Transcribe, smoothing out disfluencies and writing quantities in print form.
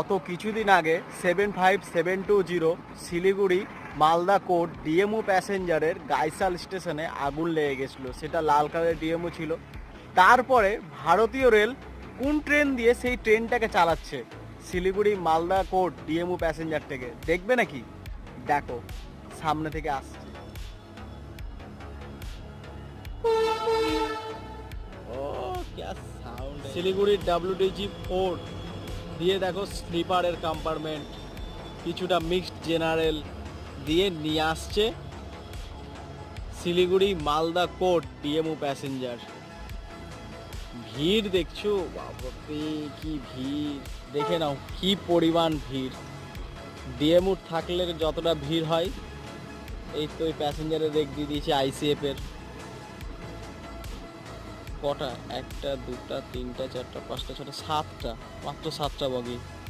গত কিছুদিন আগে 75720 শিলিগুড়ি মালদা কোর্ট ডিএমও প্যাসেঞ্জারের গাইসাল স্টেশনে আগুন লেগে গেছিলো। সেটা লাল কালারের ডিএমও ছিল। তারপরে ভারতীয় রেল কোন ট্রেন দিয়ে সেই ট্রেনটাকে চালাচ্ছে Siliguri Malda court DMO passenger থেকে, দেখবে নাকি? দেখো, সামনে থেকে আসছে। শিলিগুড়ির WDG4 দিয়ে দেখো স্লিপারের কম্পার্টমেন্ট, কিছুটা মিক্সড জেনারেল দিয়ে নিয়ে আসছে Siliguri Malda court DMO passenger. ভিড় দেখছো, বাবারে কি ভিড়, দেখে নাও কি পরিমাণ ভিড়। ডিএমও থাকলে যতটা ভিড় হয়, এই তো এই প্যাসেঞ্জারের রেক দিয়ে দিয়েছে ICF এর। কটা? 1টা 2টা 3টা 4টা 5টা 6টা 7টা, মাত্র 7টা বগি।